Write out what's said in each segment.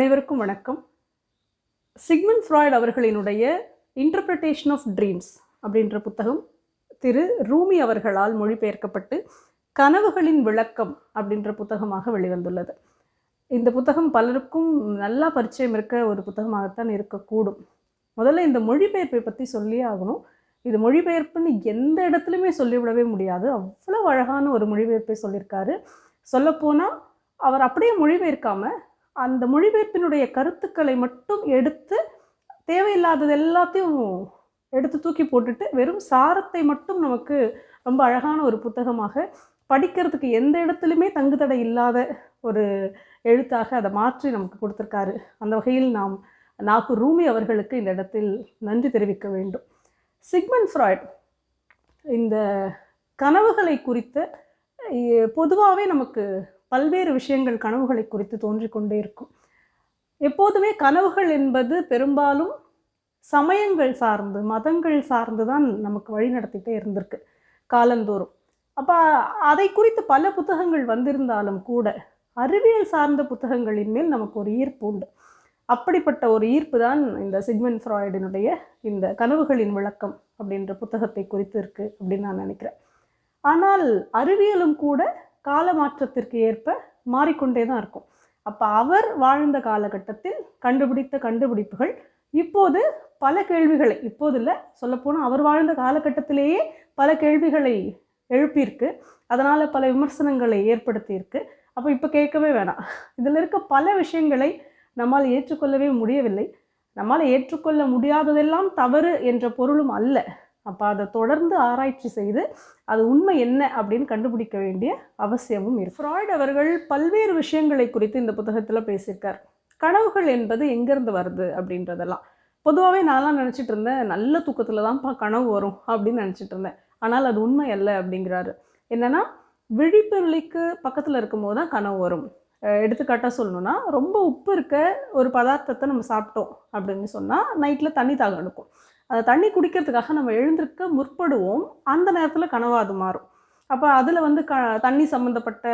அனைவருக்கும் வணக்கம். Sigmund Freud அவர்களினுடைய இன்டர்பிரிட்டேஷன் ஆஃப் ட்ரீம்ஸ் அப்படின்ற புத்தகம் திரு ரூமி அவர்களால் மொழிபெயர்க்கப்பட்டு கனவுகளின் விளக்கம் அப்படின்ற புத்தகமாக வெளிவந்துள்ளது. இந்த புத்தகம் பலருக்கும் நல்லா பரிச்சயம் இருக்க ஒரு புத்தகமாகத்தான் இருக்கக்கூடும். முதல்ல இந்த மொழிபெயர்ப்பை பற்றி சொல்லியே ஆகணும். இது மொழிபெயர்ப்புன்னு எந்த இடத்துலையுமே சொல்லிவிடவே முடியாது. அவ்வளோ அழகான ஒரு மொழிபெயர்ப்பை சொல்லியிருக்காரு. சொல்லப்போனால் அவர் அப்படியே மொழிபெயர்க்காமல் அந்த மொழிபெயர்ப்பினுடைய கருத்துக்களை மட்டும் எடுத்து தேவையில்லாதது எல்லாத்தையும் எடுத்து தூக்கி போட்டுட்டு வெறும் சாரத்தை மட்டும் நமக்கு ரொம்ப அழகான ஒரு புத்தகமாக படிக்கிறதுக்கு எந்த இடத்துலையுமே தங்குதடை இல்லாத ஒரு எழுத்தாக அதை மாற்றி நமக்கு கொடுத்துருக்காரு. அந்த வகையில் நாம் நாகூர் ரூமி அவர்களுக்கு இந்த இடத்தில் நன்றி தெரிவிக்க வேண்டும். சிக்மண்ட் ஃப்ராய்ட் இந்த கனவுகளை குறித்த பொதுவாகவே நமக்கு பல்வேறு விஷயங்கள் கனவுகளை குறித்து தோன்றிக்கொண்டே இருக்கும். எப்போதுமே கனவுகள் என்பது பெரும்பாலும் சமயங்கள் சார்ந்து மதங்கள் சார்ந்து தான் நமக்கு வழி நடத்திட்டே இருந்திருக்கு காலந்தோறும். அப்போ அதை குறித்து பல புத்தகங்கள் வந்திருந்தாலும் கூட அறிவியல் சார்ந்த புத்தகங்களின் மேல் நமக்கு ஒரு ஈர்ப்பு உண்டு. அப்படிப்பட்ட ஒரு ஈர்ப்பு தான் இந்த சிக்மண்ட் ஃப்ராய்டினுடைய இந்த கனவுகளின் விளக்கம் அப்படின்ற புத்தகத்தை குறித்து இருக்குது அப்படின்னு நான் நினைக்கிறேன். ஆனால் அறிவியலும் கூட கால மாற்றத்திற்கு ஏற்ப மாறிக்கொண்டே தான் இருக்கும். அப்போ அவர் வாழ்ந்த காலகட்டத்தில் கண்டுபிடித்த கண்டுபிடிப்புகள் இப்போது பல கேள்விகளை, இப்போது இல்லை சொல்லப்போனால் அவர் வாழ்ந்த காலகட்டத்திலேயே பல கேள்விகளை எழுப்பியிருக்கு. அதனால் பல விமர்சனங்களை ஏற்படுத்தியிருக்கு. அப்போ இப்போ கேட்கவே வேணாம். இதில் இருக்க பல விஷயங்களை நம்மால் ஏற்றுக்கொள்ளவே முடியவில்லை. நம்மால் ஏற்றுக்கொள்ள முடியாததெல்லாம் தவறு என்ற பொருளும் அல்ல. அப்போ அதை தொடர்ந்து ஆராய்ச்சி செய்து அது உண்மை என்ன அப்படின்னு கண்டுபிடிக்க வேண்டிய அவசியமும் இருக்கு. ஃப்ராய்ட் அவர்கள் பல்வேறு விஷயங்களை குறித்து இந்த புத்தகத்தில் பேசியிருக்கார். கனவுகள் என்பது எங்கேருந்து வருது அப்படின்றதெல்லாம் பொதுவாகவே நான்லாம் நினச்சிட்டு இருந்தேன், நல்ல தூக்கத்தில் தான்ப்பா கனவு வரும் அப்படின்னு நினச்சிட்டு இருந்தேன். ஆனால் அது உண்மை அல்ல அப்படிங்கிறாரு. என்னென்னா விழிப்பொலிக்கு பக்கத்தில் இருக்கும்போது தான் கனவு வரும். எடுத்துக்காட்டாக சொல்லணுன்னா, ரொம்ப உப்பு இருக்க ஒரு பதார்த்தத்தை நம்ம சாப்பிட்டோம் அப்படின்னு சொன்னால் நைட்டில் தண்ணி தாகம் எடுக்கும். அந்த தண்ணி குடிக்கிறதுக்காக நம்ம எழுந்திருக்க முற்படுவோம். அந்த நேரத்தில் கனவாக அது மாறும். அப்போ அதில் தண்ணி சம்மந்தப்பட்ட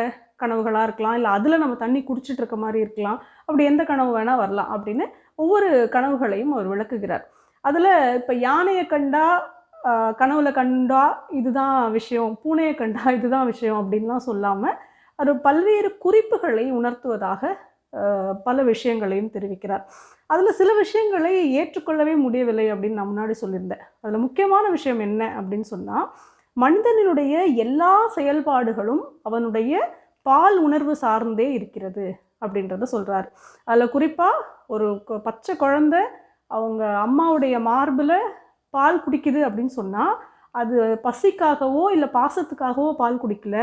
கனவுகளாக இருக்கலாம், இல்லை அதில் நம்ம தண்ணி குடிச்சிட்டு இருக்க மாதிரி இருக்கலாம். அப்படி எந்த கனவு வேணால் வரலாம் அப்படின்னு ஒவ்வொரு கனவுகளையும் அவர் விளக்குகிறார். அதில் இப்போ யானையை கண்டா கனவுல கண்டா இதுதான் விஷயம், பூனையை கண்டா இதுதான் விஷயம் அப்படின்லாம் சொல்லாமல் அது பல்வேறு குறிப்புகளை உணர்த்துவதாக பல விஷயங்களையும் தெரிவிக்கிறார். அதில் சில விஷயங்களை ஏற்றுக்கொள்ளவே முடியவில்லை அப்படின்னு நான் முன்னாடி சொல்லியிருந்தேன். அதில் முக்கியமான விஷயம் என்ன அப்படின்னு சொன்னால், மனிதனுடைய எல்லா செயல்பாடுகளும் அவனுடைய பால் உணர்வு சார்ந்தே இருக்கிறது அப்படின்றத சொல்கிறார். அதில் குறிப்பாக ஒரு பச்சை குழந்தை அவங்க அம்மாவுடைய மார்பில் பால் குடிக்குது அப்படின்னு சொன்னால் அது பசிக்காகவோ இல்லை பாசத்துக்காகவோ பால் குடிக்கல,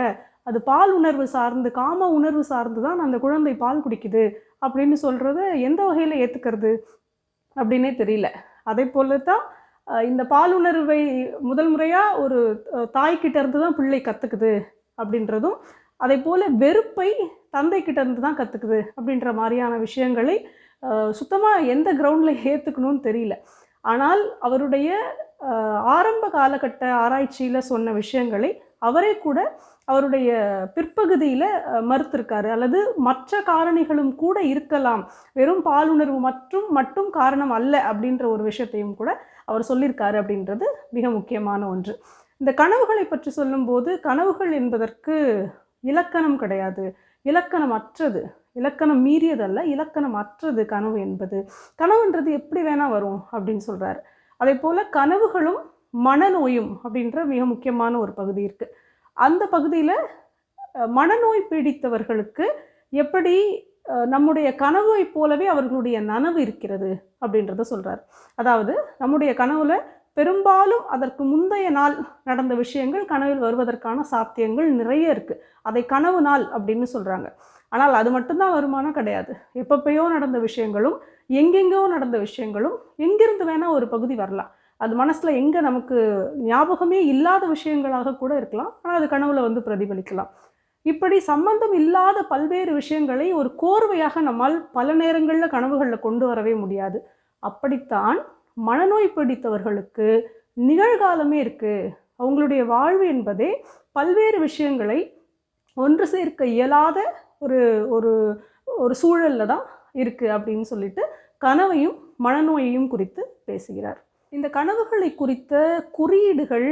அது பால் உணர்வு சார்ந்து காம உணர்வு சார்ந்து தான் அந்த குழந்தை பால் குடிக்குது அப்படின்னு சொல்கிறத எந்த வகையில் ஏற்றுக்கிறது அப்படின்னே தெரியல. அதே போல தான் இந்த பால் உணர்வை முதல் முறையாக ஒரு தாய்கிட்ட இருந்து தான் பிள்ளை கற்றுக்குது அப்படின்றதும், அதே போல் வெறுப்பை தந்தைக்கிட்ட இருந்து தான் கற்றுக்குது அப்படின்ற மாதிரியான விஷயங்களை சுத்தமாக எந்த கிரவுண்டில் ஏற்றுக்கணும்னு தெரியல. ஆனால் அவருடைய ஆரம்ப காலகட்ட ஆராய்ச்சியில் சொன்ன விஷயங்களை அவரே கூட அவருடைய பிற்பகுதியில் மறுத்திருக்காரு. அல்லது மற்ற காரணிகளும் கூட இருக்கலாம், வெறும் பாலுணர்வு மட்டும் காரணம் அல்ல அப்படின்ற ஒரு விஷயத்தையும் கூட அவர் சொல்லியிருக்காரு அப்படின்றது மிக முக்கியமான ஒன்று. இந்த கனவுகளை பற்றி சொல்லும்போது கனவுகள் என்பதற்கு இலக்கணம் கிடையாது, இலக்கணம் அற்றது, இலக்கணம் மீறியதல்ல, இலக்கணம் அற்றது கனவு என்பது. கனவுன்றது எப்படி வேணால் வரும் அப்படின்னு சொல்கிறார். அதே போல் கனவுகளும் மனநோயும் அப்படின்ற மிக முக்கியமான ஒரு பகுதி இருக்குது. அந்த பகுதியில் மனநோய் பீடித்தவர்களுக்கு எப்படி நம்முடைய கனவை போலவே அவர்களுடைய நனவு இருக்கிறது அப்படின்றத சொல்கிறார். அதாவது நம்முடைய கனவுல பெரும்பாலும் அதற்கு முந்தைய நாள் நடந்த விஷயங்கள் கனவில் வருவதற்கான சாத்தியங்கள் நிறைய இருக்குது. அதை கனவு நாள் அப்படின்னு சொல்கிறாங்க. ஆனால் அது மட்டும்தான் வருமானம் கிடையாது. எப்பப்பையோ நடந்த விஷயங்களும் எங்கெங்கோ நடந்த விஷயங்களும் எங்கிருந்து வேணால் ஒரு பகுதி வரலாம். அது மனசில் எங்கே நமக்கு ஞாபகமே இல்லாத விஷயங்களாக கூட இருக்கலாம். ஆனால் அது கனவுல பிரதிபலிக்கலாம். இப்படி சம்பந்தம் இல்லாத பல்வேறு விஷயங்களை ஒரு கோர்வையாக நம்மால் பல நேரங்களில் கனவுகளில் கொண்டு வரவே முடியாது. அப்படித்தான் மனநோய் பிடித்தவர்களுக்கு நிகழ்காலமே இருக்குது. அவங்களுடைய வாழ்வு என்பதே பல்வேறு விஷயங்களை ஒன்று சேர்க்க இயலாத ஒரு ஒரு ஒரு சூழலில் தான் இருக்குது அப்படின்னு சொல்லிட்டு கனவையும் மனநோயையும் குறித்து பேசுகிறார். இந்த கனவுகளை குறித்த குறியீடுகள்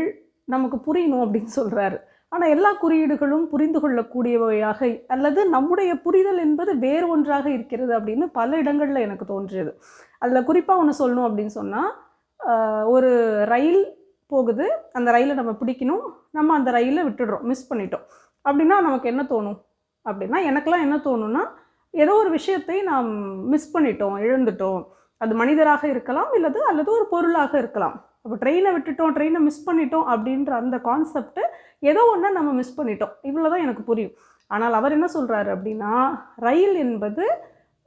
நமக்கு புரியணும் அப்படின்னு சொல்கிறாரு. ஆனால் எல்லா குறியீடுகளும் புரிந்து கொள்ளக்கூடியவையாக அல்லது நம்முடைய புரிதல் என்பது வேறு ஒன்றாக இருக்கிறது அப்படின்னு பல இடங்களில் எனக்கு தோன்றியது. அதில் குறிப்பாக ஒன்று சொல்லணும் அப்படின்னு சொன்னால், ஒரு ரயில் போகுது, அந்த ரயிலை நம்ம பிடிக்கணும், நம்ம அந்த ரயிலை விட்டுடுறோம், மிஸ் பண்ணிட்டோம் அப்படின்னா நமக்கு என்ன தோணும் அப்படின்னா, எனக்கெல்லாம் என்ன தோணுன்னா, ஏதோ ஒரு விஷயத்தை நாம் மிஸ் பண்ணிட்டோம், இழந்துட்டோம். அது மனிதராக இருக்கலாம் அல்லது ஒரு பொருளாக இருக்கலாம். அப்போ ட்ரெயினை விட்டுட்டோம், ட்ரெயினை மிஸ் பண்ணிட்டோம் அப்படின்ற அந்த கான்செப்ட்டு ஏதோ ஒன்று நம்ம மிஸ் பண்ணிட்டோம், இவ்வளோ தான் எனக்கு புரியும். ஆனால் அவர் என்ன சொல்கிறாரு அப்படின்னா, ரயில் என்பது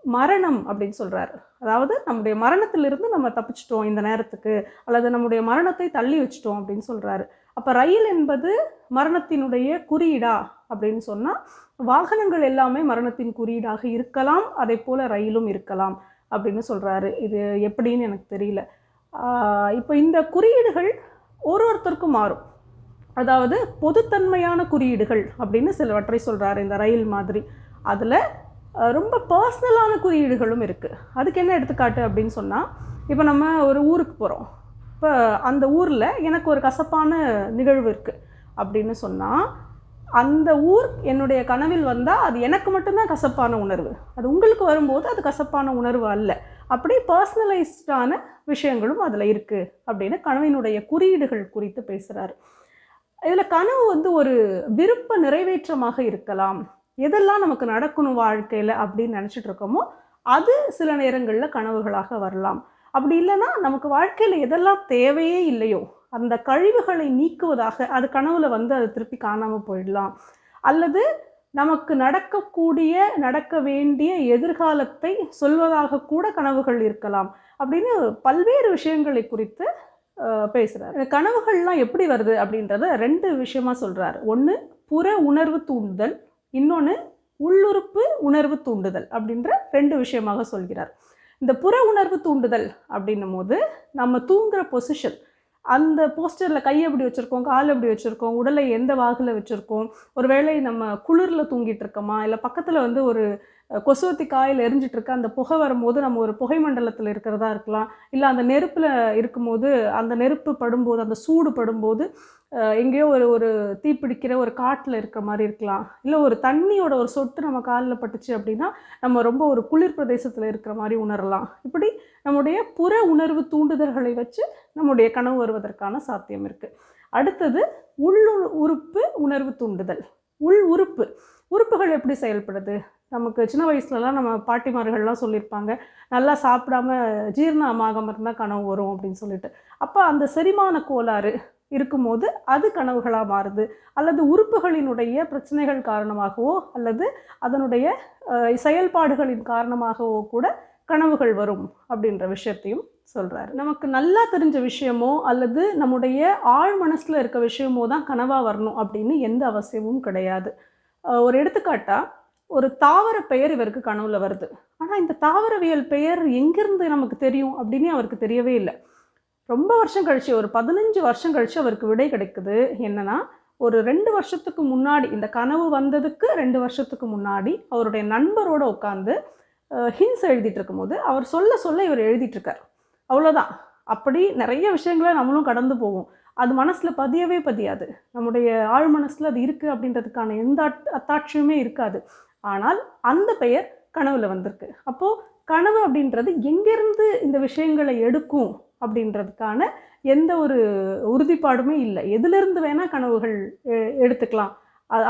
மரணம் அப்படின்னு சொல்கிறாரு. அதாவது நம்முடைய மரணத்திலிருந்து நம்ம தப்பிச்சிட்டோம் இந்த நேரத்துக்கு, அல்லது நம்முடைய மரணத்தை தள்ளி வச்சிட்டோம் அப்படின்னு சொல்கிறாரு. அப்போ ரயில் என்பது மரணத்தினுடைய குறியீடா அப்படின்னு சொன்னால், வாகனங்கள் எல்லாமே மரணத்தின் குறியீடாக இருக்கலாம், அதே போல் ரயிலும் இருக்கலாம் அப்படின்னு சொல்கிறாரு. இது எப்படின்னு எனக்கு தெரியல. இப்போ இந்த குறியீடுகள் ஒருத்தருக்கும் மாறும். அதாவது பொதுத்தன்மையான குறியீடுகள் அப்படின்னு சிலவற்றை சொல்கிறாரு இந்த ரயில் மாதிரி. அதில் ரொம்ப பர்சனலான குறியீடுகளும் இருக்குது. அதுக்கு என்ன எடுத்துக்காட்டு அப்படின்னு சொன்னால், இப்போ நம்ம ஒரு ஊருக்கு போகிறோம். இப்போ அந்த ஊரில் எனக்கு ஒரு கசப்பான நிகழ்வு இருக்குது அப்படின்னு சொன்னால், அந்த ஊர் என்னுடைய கனவில் வந்தால் அது எனக்கு மட்டும்தான் கசப்பான உணர்வு, அது உங்களுக்கு வரும்போது அது கசப்பான உணர்வு அல்ல. அப்படி பர்சனலைஸ்டான விஷயங்களும் அதில் இருக்குது அப்படின்னு கனவினுடைய குறியீடுகள் குறித்து பேசுகிறாரு. இதில் கனவு ஒரு விருப்ப நிறைவேற்றமாக இருக்கலாம். எதெல்லாம் நமக்கு நடக்கணும் வாழ்க்கையில் அப்படின்னு நினச்சிட்டு இருக்கோமோ அது சில நேரங்களில் கனவுகளாக வரலாம். அப்படி இல்லைன்னா நமக்கு வாழ்க்கையில் எதெல்லாம் தேவையே இல்லையோ அந்த கழிவுகளை நீக்குவதாக அது கனவுல அது திருப்பி காணாமல் போயிடலாம். அல்லது நமக்கு நடக்க வேண்டிய எதிர்காலத்தை சொல்வதாக கூட கனவுகள் இருக்கலாம் அப்படின்னு பல்வேறு விஷயங்களை குறித்து பேசுகிறார். கனவுகள்லாம் எப்படி வருது அப்படின்றத 2 விஷயமா சொல்கிறார். ஒன்று புற உணர்வு தூண்டுதல், இன்னொன்று உள்ளுறுப்பு உணர்வு தூண்டுதல் அப்படின்ற 2 விஷயமாக சொல்கிறார். இந்த புற உணர்வு தூண்டுதல் அப்படின்னும் போது நம்ம தூங்குகிற பொசிஷன், அந்த போஸ்டரில் கையை எப்படி வச்சுருக்கோம், கால் எப்படி வச்சுருக்கோம், உடலை எந்த வாகில் வச்சுருக்கோம், ஒரு வேளை நம்ம குளிரில் தூங்கிட்டு இருக்கோமா, இல்லை பக்கத்தில் ஒரு கொசுவத்தி காயில் எரிஞ்சிட்ருக்க அந்த புகை வரும்போது நம்ம ஒரு புகை மண்டலத்தில் இருக்கிறதா இருக்கலாம், இல்லை அந்த நெருப்பில் இருக்கும்போது அந்த நெருப்பு படும்போது அந்த சூடு படும்போது எங்கேயோ ஒரு தீப்பிடிக்கிற ஒரு காட்டில் இருக்கிற மாதிரி இருக்கலாம், இல்லை ஒரு தண்ணியோட ஒரு சொட்டு நம்ம காலில் பட்டுச்சு அப்படின்னா நம்ம ரொம்ப ஒரு குளிர் பிரதேசத்தில் இருக்கிற மாதிரி உணரலாம். இப்படி நம்முடைய புற உணர்வு தூண்டுதல்களை வச்சு நம்முடைய கனவு வருவதற்கான சாத்தியம் இருக்குது. அடுத்தது உறுப்பு உணர்வு தூண்டுதல். உறுப்புகள் எப்படி செயல்படுது? நமக்கு சின்ன வயசுலலாம் நம்ம பாட்டிமார்கள்லாம் சொல்லியிருப்பாங்க, நல்லா சாப்பிடாம ஜீரணமாகாமல் இருந்தால் கனவு வரும் அப்படின்னு சொல்லிட்டு. அப்போ அந்த செரிமான கோளாறு இருக்கும்போது அது கனவுகளாக மாறுது, அல்லது உறுப்புகளினுடைய பிரச்சனைகள் காரணமாகவோ அல்லது அதனுடைய செயல்பாடுகளின் காரணமாகவோ கூட கனவுகள் வரும் அப்படின்ற விஷயத்தையும் சொல்கிறாரு. நமக்கு நல்லா தெரிஞ்ச விஷயமோ அல்லது நம்முடைய ஆழ் மனசில் இருக்க விஷயமோ தான் கனவாக வரணும் அப்படின்னு எந்த அவசியமும் கிடையாது. ஒரு எடுத்துக்காட்டாக ஒரு தாவர பெயர் இவருக்கு கனவுல வருது. ஆனால் இந்த தாவரவியல் பெயர் எங்கிருந்து நமக்கு தெரியும் அப்படின்னு அவருக்கு தெரியவே இல்லை. ரொம்ப வருஷம் கழிச்சு, ஒரு 15 வருஷம் கழிச்சு அவருக்கு விடை கிடைக்குது. என்னன்னா, ஒரு 2 வருஷத்துக்கு முன்னாடி, இந்த கனவு வந்ததுக்கு 2 வருஷத்துக்கு முன்னாடி அவருடைய நண்பரோட உட்காந்து ஹின்ஸ் எழுதிட்டு இருக்கும்போது அவர் சொல்ல இவர் எழுதிட்டுருக்கார். அவ்வளோதான். அப்படி நிறைய விஷயங்களை நம்மளும் கடந்து போவோம். அது மனசில் பதியவே பதியாது. நம்முடைய ஆழ் மனசில் அது இருக்குது அப்படின்றதுக்கான எந்த அத்தாட்சியுமே இருக்காது. ஆனால் அந்த பெயர் கனவுல வந்திருக்கு. அப்போது கனவு அப்படின்றது எங்கேருந்து இந்த விஷயங்களை எடுக்கும் அப்படின்றதுக்கான எந்த ஒரு உறுதிப்பாடுமே இல்லை. எதிலிருந்து வேணால் கனவுகள் எடுத்துக்கலாம்.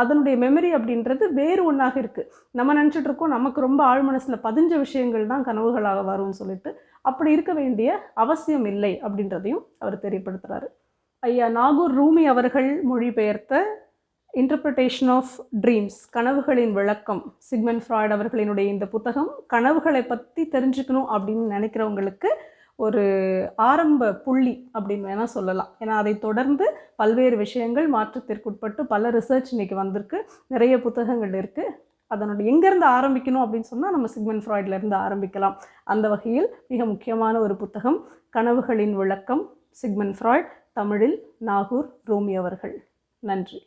அதனுடைய மெமரி அப்படின்றது வேறு ஒன்றாக இருக்குது. நம்ம நினச்சிட்டு இருக்கோம் நமக்கு ரொம்ப ஆழ் மனசில் பதிஞ்ச விஷயங்கள் தான் கனவுகளாக வரும்னு சொல்லிட்டு. அப்படி இருக்க வேண்டிய அவசியம் இல்லை அப்படின்றதையும் அவர் தெரியப்படுத்துகிறாரு. ஐயா நாகூர் ரூமி அவர்கள் மொழிபெயர்த்த இன்டர்பிரிட்டேஷன் ஆஃப் ட்ரீம்ஸ், கனவுகளின் விளக்கம், சிக்மண்ட் ஃப்ராய்ட் அவர்களினுடைய இந்த புத்தகம் கனவுகளை பற்றி தெரிஞ்சுக்கணும் அப்படின்னு நினைக்கிறவங்களுக்கு ஒரு ஆரம்ப புள்ளி அப்படின்னு வேணால் சொல்லலாம். ஏன்னா அதை தொடர்ந்து பல்வேறு விஷயங்கள் மாற்றத்திற்குட்பட்டு பல ரிசர்ச் இன்றைக்கி வந்திருக்கு, நிறைய புத்தகங்கள் இருக்குது. அதனுடைய எங்கேருந்து ஆரம்பிக்கணும் அப்படின்னு சொன்னால் நம்ம சிக்மண்ட் ஃப்ராய்ட்லேருந்து ஆரம்பிக்கலாம். அந்த வகையில் மிக முக்கியமான ஒரு புத்தகம் கனவுகளின் விளக்கம், சிக்மண்ட் ஃப்ராய்ட், தமிழில் நாகூர் ரூமி அவர்கள். நன்றி.